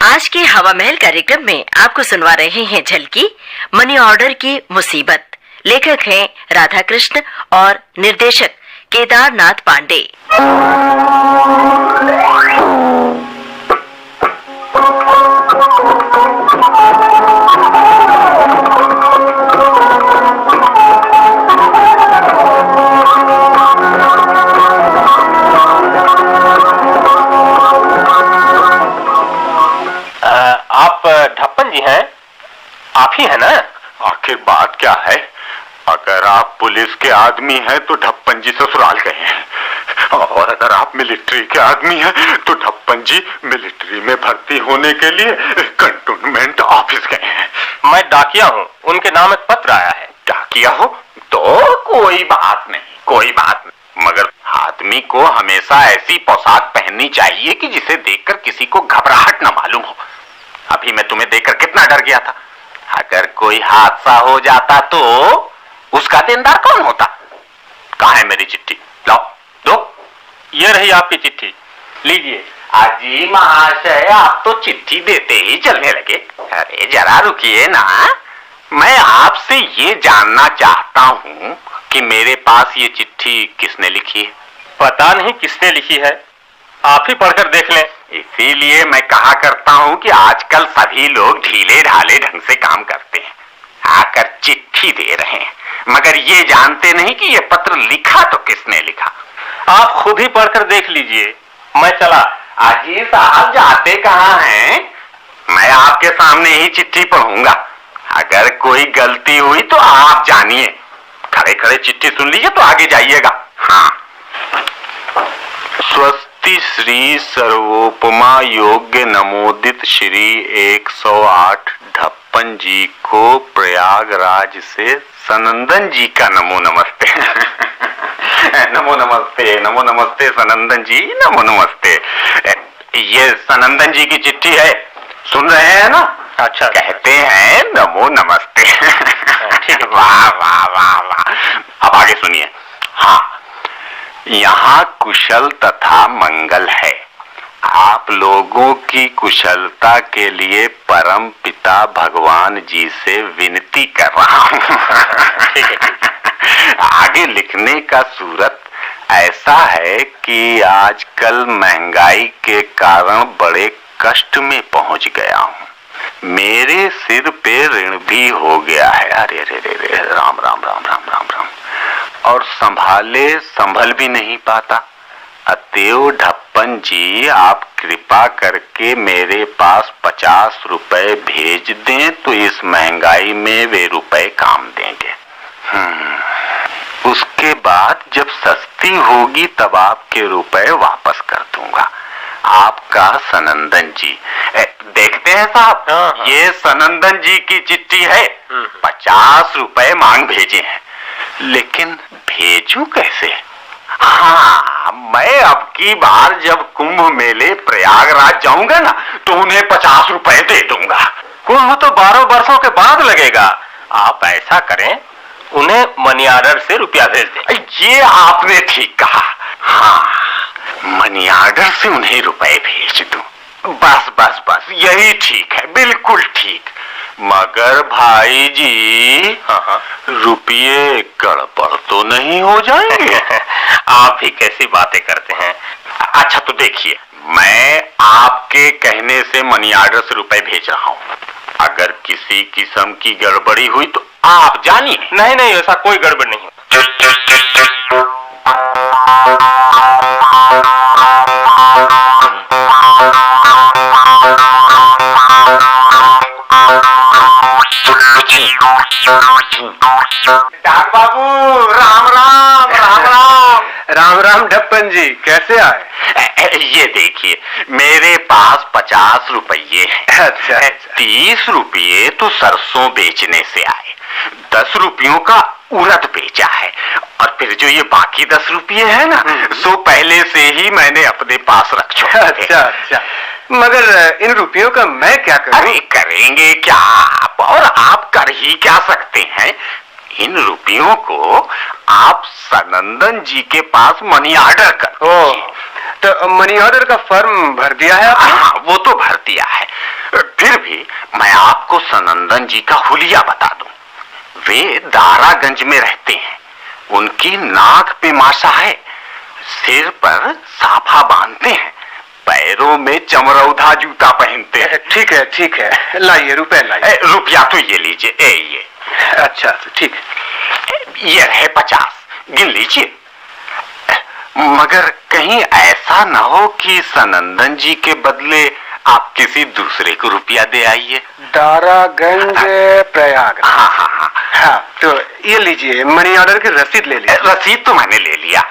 आज के हवा महल कार्यक्रम में आपको सुनवा रहे हैं झलकी मनी ऑर्डर की मुसीबत। लेखक हैं राधा कृष्ण और निर्देशक केदारनाथ पांडे। आप ढप्पन जी हैं? आप ही हैं ना? आखिर बात क्या है? अगर आप पुलिस के आदमी हैं तो ढप्पन जी ससुराल गए हैं, और अगर आप मिलिट्री के आदमी हैं तो ढप्पन जी मिलिट्री में भर्ती होने के लिए कंटोनमेंट ऑफिस गए हैं। मैं डाकिया हूँ, उनके नाम एक पत्र आया है। डाकिया हो तो कोई बात नहीं, मगर आदमी को हमेशा ऐसी पोशाक पहननी चाहिए कि जिसे देखकर किसी को घबराहट न मालूम हो। अभी मैं तुम्हें देखकर कितना डर गया था। अगर कोई हादसा हो जाता तो उसका देनदार कौन होता? कहाँ है मेरी चिट्ठी? लाओ, दो। ये रही आपकी चिट्ठी, लीजिए। अजी महाशय, आप तो चिट्ठी देते ही चलने लगे। अरे जरा रुकिए ना, मैं आपसे ये जानना चाहता हूँ कि मेरे पास ये चिट्ठी किसने लिखी है? पता नहीं किसने लिखी है, आप ही पढ़कर देख लें। इसीलिए मैं कहा करता हूँ कि आजकल सभी लोग ढीले ढाले ढंग से काम करते हैं, आकर चिट्ठी दे रहे हैं, मगर ये जानते नहीं कि ये पत्र लिखा तो किसने लिखा। आप खुद ही पढ़कर देख लीजिए, मैं चला। अजी साहब, जाते कहाँ हैं? मैं आपके सामने ही चिट्ठी पढ़ूंगा। अगर कोई गलती हुई तो आप जानिए। खड़े खड़े चिट्ठी सुन लीजिए तो आगे जाइएगा। हाँ। स्वस्ति श्री सर्वोपमा योग्य नमोदित श्री 108 ढप्पन जी को प्रयागराज से सनंदन जी का नमो नमस्ते। नमो नमस्ते, नमो नमस्ते सनंदन जी, नमो नमस्ते। ये सनंदन जी की चिट्ठी है, सुन रहे हैं ना? अच्छा, कहते हैं नमो नमस्ते। वाह वाह वाह वाह। अब आगे सुनिए। हाँ, यहाँ कुशल तथा मंगल है। आप लोगों की कुशलता के लिए परम पिता भगवान जी से विनती कर रहा हूँ। आगे लिखने का सूरत ऐसा है कि आजकल महंगाई के कारण बड़े कष्ट में पहुंच गया हूँ। मेरे सिर पे ऋण भी हो गया है। अरे रे रे रे, राम राम राम राम राम राम। और संभल भी नहीं पाता। अतएव ढप्पन जी, आप कृपा करके मेरे पास 50 रुपए भेज दें तो इस महंगाई में वे रुपए काम देंगे। उसके बाद जब सस्ती होगी तब आपके रुपए वापस कर दूंगा। आपका सनंदन जी। देखते हैं साहब, ये सनंदन जी की चिट्ठी है। 50 रुपए मांग भेजे हैं, लेकिन भेजूं कैसे? हाँ, मैं अब की बार जब कुंभ मेले प्रयागराज जाऊंगा ना तो उन्हें 50 रुपए दे दूंगा। कुंभ तो 12 वर्षों के बाद लगेगा। आप ऐसा करें, उन्हें मनी ऑर्डर से रुपया भेज दें। ये आपने ठीक कहा। हाँ, मनी ऑर्डर से उन्हें रुपए भेज दूं। बस बस बस, यही ठीक है, बिल्कुल ठीक। मगर भाई जी, रुपये गड़बड़ तो नहीं हो जाएंगे? आप ही कैसी बातें करते हैं। अच्छा तो देखिए, मैं आपके कहने से मनी ऑर्डर से रुपए भेज रहा हूँ। अगर किसी किस्म की गड़बड़ी हुई तो आप जानिए। नहीं नहीं, ऐसा कोई गड़बड़ नहीं। डाक बाबू, राम राम राम राम। राम राम ढप्पन जी, कैसे आए? ये देखिए, मेरे पास 50 रुपये हैं। अच्छा। 30 रुपये तो सरसों बेचने से आए, 10 रुपयों का उड़द बेचा है, और फिर जो ये बाकी 10 रुपये है ना, सो पहले से ही मैंने अपने पास रख छोड़े। अच्छा अच्छा, मगर इन रुपयों का मैं क्या करूं? अरे करेंगे क्या आप, और आप कर ही क्या सकते हैं। इन रुपयों को आप सनंदन जी के पास मनी ऑर्डर कर दीजिए। तो मनी ऑर्डर का फॉर्म भर दिया है आपने? हाँ, वो तो भर दिया है। मैं आपको सनंदन जी का हुलिया बता दूं। वे दारागंज में रहते हैं। उनकी नाक पे माशा है, सिर पर साफा बांधते हैं, पैरों में चमरौधा जूता पहनते हैं। ठीक है, लाइए रुपए लाइए। रुपया तो ये लीजिए, ये। अच्छा ठीक है। ये रहे 50, गिन लीजिए। मगर कहीं ऐसा ना हो कि सनंदन जी के बदले आप किसी दूसरे को रुपया दे आइए। दारागंज प्रयाग। हाँ। हाँ, तो ये लीजिए, मनी ऑर्डर की रसीद ले लीजिए। रसीद तो मैंने ले लिया,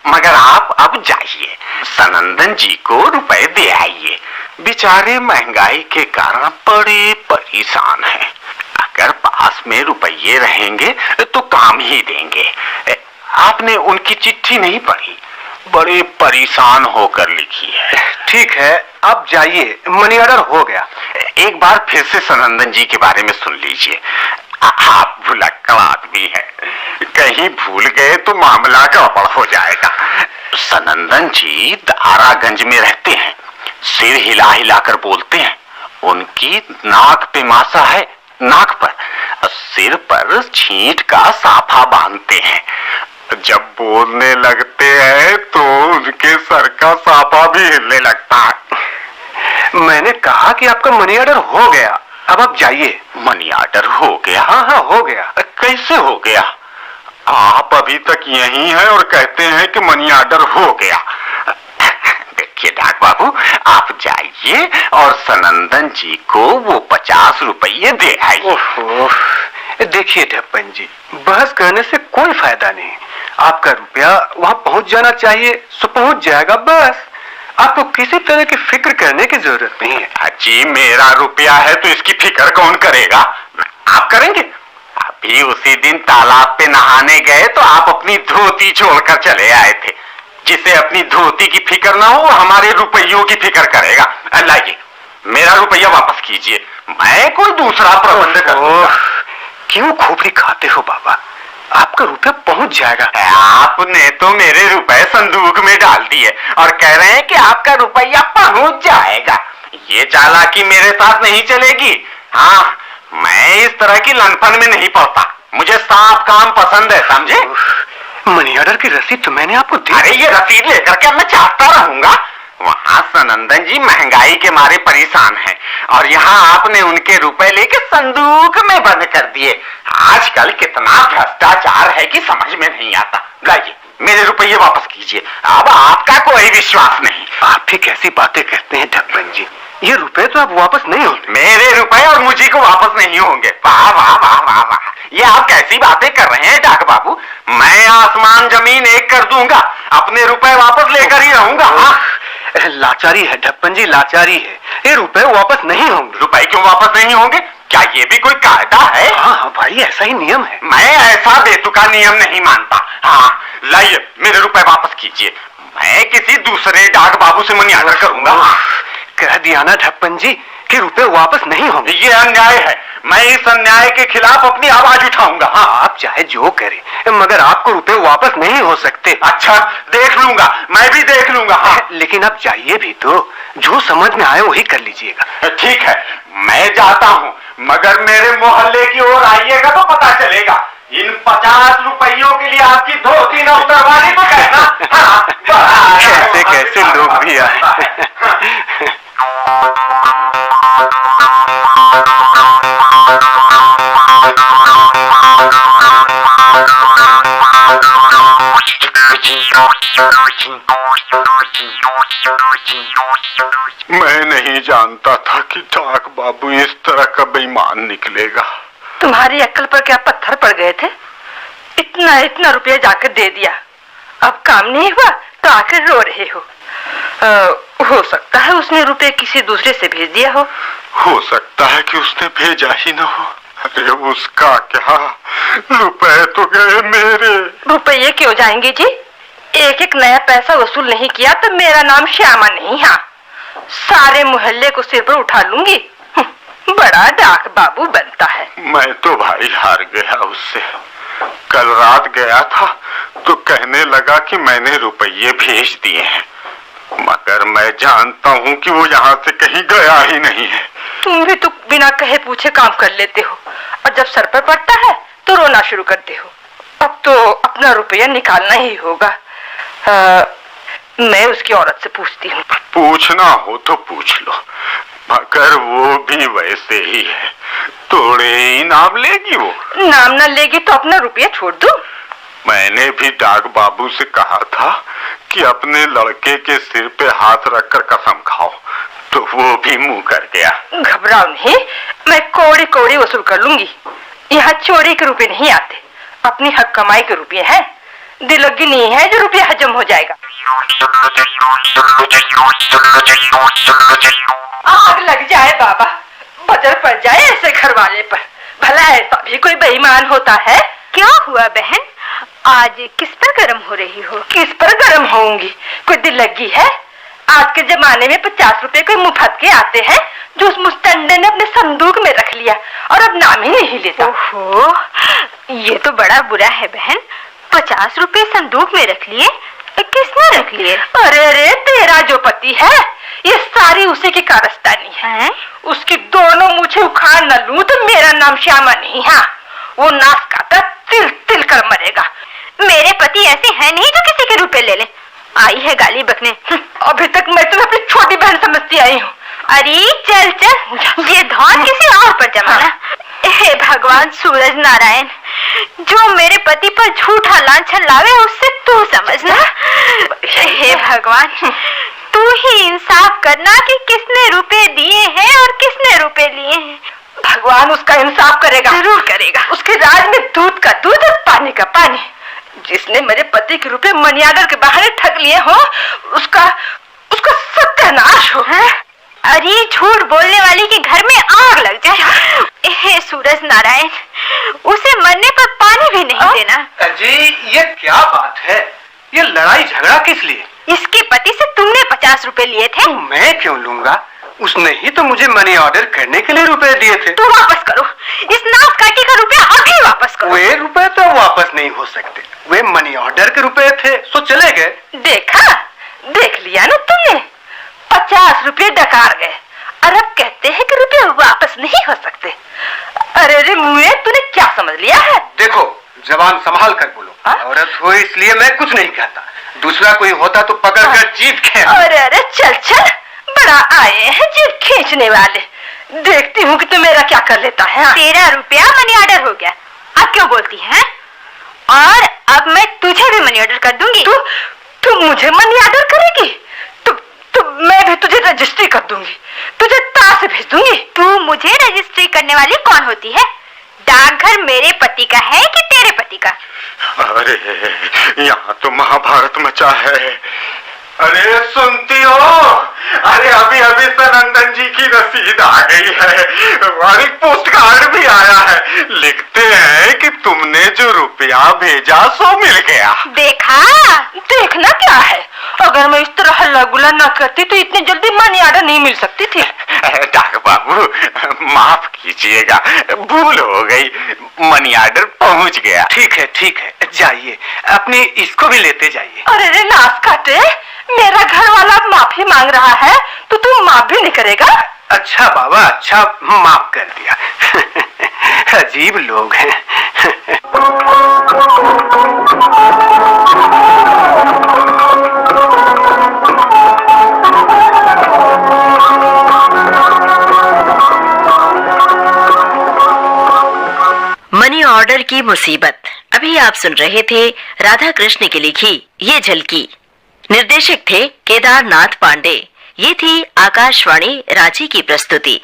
मगर आप अब जाइए, सनंदन जी को रुपए दे आइए। बेचारे महंगाई के कारण बड़े परेशान हैं। अगर पास में रुपये रहेंगे तो काम ही देंगे। आपने उनकी चिट्ठी नहीं पढ़ी, बड़े परेशान होकर लिखी है। ठीक है, आप जाइए, मनी ऑर्डर हो गया। एक बार फिर से सनंदन जी के बारे में सुन लीजिए। आप भुलक्कड़ आदमी हैं, कहीं भूल गए तो मामला गड़बड़ हो जाएगा। सनंदन जी दारागंज में रहते हैं, सिर हिला हिला कर बोलते हैं। उनकी नाक पे मासा है, नाक पर, सिर पर छींट का साफा बांधते हैं। जब बोलने लगते हैं तो उनके सर का साफा भी हिलने लगता है। मैंने कहा कि आपका मनी ऑर्डर हो गया, अब आप जाइए। मनी ऑर्डर हो गया? हाँ, हो गया। कैसे हो गया? आप अभी तक यहीं हैं और कहते हैं कि मनी ऑर्डर हो गया। देखिए डाक बाबू, आप जाइए और सनंदन जी को वो 50 रुपये दे आइए। देखिए ढप्पन जी, बहस करने से कोई फायदा नहीं। आपका रुपया वहां पहुंच जाना चाहिए, सो पहुंच जाएगा, बस। आपको किसी तरह की फिक्र करने की जरूरत नहीं है। जी, मेरा रुपया है तो इसकी फिक्र कौन करेगा? आप करेंगे? अभी उसी दिन तालाब पे नहाने गए तो आप अपनी धोती छोड़कर चले आए थे। जिसे अपनी धोती की फिक्र ना हो, हमारे रुपयों की फिक्र करेगा। लाइए, मेरा रुपया वापस कीजिए, मैं कोई दूसरा प्रबंध करूंगा। क्यों खोपड़ी खाते हो बाबा? आपका रुपया पहुंच जाएगा। आपने तो मेरे रुपए संदूक में डाल दिए और कह रहे हैं कि आपका रुपया पहुंच जाएगा। ये चालाकी मेरे साथ नहीं चलेगी। हाँ, मैं इस तरह की लनफन में नहीं पड़ता। मुझे साफ काम पसंद है, समझे? मनी ऑर्डर की रसीद तो मैंने आपको दी। अरे ये रसीद लेकर क्या मैं चाहता रहूंगा? वहाँ सनंदन जी महंगाई के मारे परेशान हैं और यहाँ आपने उनके रुपए लेके संदूक में बंद कर दिए। आजकल कितना भ्रष्टाचार है कि समझ में नहीं आता। लाइए, मेरे रुपये वापस कीजिए। अब आपका कोई विश्वास नहीं। आप भी कैसी बातें करते हैं ढप्पन जी? ये रुपए तो आप वापस नहीं होंगे। मेरे रुपए और मुझी को वापस नहीं होंगे? वाह वाह वाह वाह वाह, ये आप कैसी बातें कर रहे हैं डाक बाबू? मैं आसमान जमीन एक कर दूंगा, अपने रुपए वापस लेकर ही रहूंगा। हाँ, लाचारी है ढप्पन जी, लाचारी है। ये रुपए वापस नहीं होंगे। रुपए क्यों वापस नहीं होंगे? क्या ये भी कोई कायदा है? हाँ भाई, ऐसा ही नियम है। मैं ऐसा बेतुका नियम नहीं मानता। हाँ, लाइए, मेरे रुपए वापस कीजिए। मैं किसी दूसरे डाक बाबू से मनी ऑर्डर करूंगा। कह दिया ना ढप्पन जी कि रुपए वापस नहीं होंगे। ये अन्याय है। मैं इस अन्याय के खिलाफ अपनी आवाज उठाऊंगा। हाँ, आप चाहे जो करें, मगर आपको रुपए वापस नहीं हो सकते। अच्छा, देख लूंगा, मैं भी देख लूंगा। हाँ। लेकिन आप जाइए भी तो, जो समझ में आए वही कर लीजिएगा। ठीक है, मैं जाता हूँ, मगर मेरे मोहल्ले की ओर आइएगा तो पता चलेगा। इन 50 रुपयों के लिए आपकी धोती न उतरवानी तो कहना। हाँ, कैसे कैसे लोग भी आए। मैं नहीं जानता था कि डाक बाबू इस तरह का बेईमान निकलेगा। तुम्हारी अक्ल पर क्या पत्थर पड़ गए थे? इतना रुपया जाकर दे दिया, अब काम नहीं हुआ तो आकर रो रहे हो। हो सकता है उसने रुपए किसी दूसरे से भेज दिया हो सकता है कि उसने भेजा ही ना हो। अरे उसका क्या, रुपए तो गए मेरे। रुपये क्यों जाएंगे जी? एक एक नया पैसा वसूल नहीं किया तो मेरा नाम श्यामा नहीं। हाँ, सारे मोहल्ले को सिर पर उठा लूंगी। बड़ा डाक बाबू बनता है। मैं तो भाई हार गया उससे। कल रात गया था तो कहने लगा कि मैंने रुपये भेज दिए हैं, मगर मैं जानता हूँ कि वो यहाँ से कहीं गया ही नहीं है। तुम भी तो बिना कहे पूछे काम कर लेते हो और जब सर पर पड़ता है तो रोना शुरू करते हो। अब तो अपना रुपया निकालना ही होगा। मैं उसकी औरत से पूछती हूँ। पूछना हो तो पूछ लो, मगर वो भी वैसे ही है, थोड़े ही नाम लेगी वो। नाम ना लेगी तो अपना रुपया छोड़ दूं? मैंने भी डाक बाबू से कहा था कि अपने लड़के के सिर पे हाथ रखकर कसम खाओ, तो वो भी मुंह कर गया। घबराओ नहीं, मैं कौड़ी कौड़ी वसूल कर लूंगी। यहाँ चोरी के रुपए नहीं आते, अपनी हक कमाई के रुपये हैं। दिलगी नहीं है जो रुपया हजम हो जाएगा। आग लग जाए बाबा, बजर पड़ जाए ऐसे घर वाले पर। भला ऐसा भी कोई बेईमान होता है? क्या हुआ बहन, आज किस पर गर्म हो रही हो? किस पर गर्म होंगी? कोई दिलगी है? आज के जमाने में 50 रुपए कोई मुफ्त के आते हैं जो उस मुस्तंडे ने अपने संदूक में रख लिया और अब नाम ही नहीं लेता। ओहो, ये तो बड़ा बुरा है बहन। 50 रुपए संदूक में रख लिए? किसने रख लिए? अरे तेरा जो पति है, ये सारी उसी की कारस्तानी है। उसकी दोनों मुझे उखाड़ न लूं तो मेरा नाम श्यामा नहीं। हाँ, वो नाक काटा तिल तिल कर मरेगा। मेरे पति ऐसे हैं नहीं जो किसी के रुपए ले ले। आई है गाली बकने। अभी तक मैं तुम्हें अपनी छोटी बहन समझती आई हूँ। अरे चल चल, ये धौन किसी और पर जमाना। हे भगवान सूरज नारायण, जो मेरे पति पर झूठा लांछन लावे उससे तू समझना। हे भगवान, तू ही इंसाफ करना कि किसने रुपए दिए हैं और किसने रुपए लिए हैं। भगवान उसका इंसाफ करेगा, जरूर करेगा। उसके राज में दूध का दूध और पानी का पानी। जिसने मेरे पति के रुपए मनी ऑर्डर के बहाने ठग लिए हो, उसका सत्यानाश हो। अरे झूठ बोलने वाली के घर में आग लग जाए। हे सूरज नारायण, उसे मरने पर पानी भी नहीं देना। जी ये क्या बात है? ये लड़ाई झगड़ा किस लिए? इसके पति से तुमने 50 रुपए लिए थे। मैं क्यों लूंगा? उसने ही तो मुझे मनी ऑर्डर करने के लिए रुपए दिए थे। तो वापस करो, इस नाक काटी का रुपया अभी वापस करो। वे रुपए तो वापस नहीं हो सकते, वे मनी ऑर्डर के रुपए थे, सो चले गए। देख लिया ना तुमने, 50 रुपये डकार गए और अब कहते हैं कि रुपये वापस नहीं हो सकते। अरे मुए, तूने क्या समझ लिया है? देखो, जबान संभाल कर बोलो। औरत हो इसलिए मैं कुछ नहीं कहता, दूसरा कोई होता तो पकड़ कर जीभ खींच। अरे चल, बड़ा आए हैं जीभ खींचने वाले। देखती हूँ कि तू मेरा क्या कर लेता है। तेरा रुपया मनी ऑर्डर हो गया, अब क्यों बोलती है? और अब मैं तुझे भी मनी ऑर्डर कर दूंगी। तू मुझे मनी ऑर्डर करेगी? तो मैं भी तुझे रजिस्ट्री कर दूंगी, तुझे तार से भेज दूंगी। तू मुझे रजिस्ट्री करने वाली कौन होती है? डाकघर मेरे पति का है कि तेरे पति का? अरे यहाँ तो महाभारत मचा है। अरे सुनती हो? अरे अभी सनंदन जी की रसीद आ गई है और एक पोस्ट कार्ड भी आया है। लिखते हैं कि तुमने जो रुपया भेजा सो मिल गया। देखना क्या है? अगर मैं इस तरह हल्ला गुल्ला न करती तो इतनी जल्दी मनी ऑर्डर नहीं मिल सकती थी। डाक बाबू माफ कीजिएगा, भूल हो गई, मनी ऑर्डर पहुंच गया। ठीक है, जाइए, अपनी इसको भी लेते जाइए। अरे नाश काटे, मेरा घर वाला माफी मांग रहा है तो तू माफ भी नहीं करेगा? अच्छा बाबा, अच्छा, माफ कर दिया। अजीब लोग हैं। मनी ऑर्डर की मुसीबत। अभी आप सुन रहे थे राधा कृष्ण की लिखी ये झलकी। निर्देशक थे केदारनाथ पांडे। ये थी आकाशवाणी रांची की प्रस्तुति।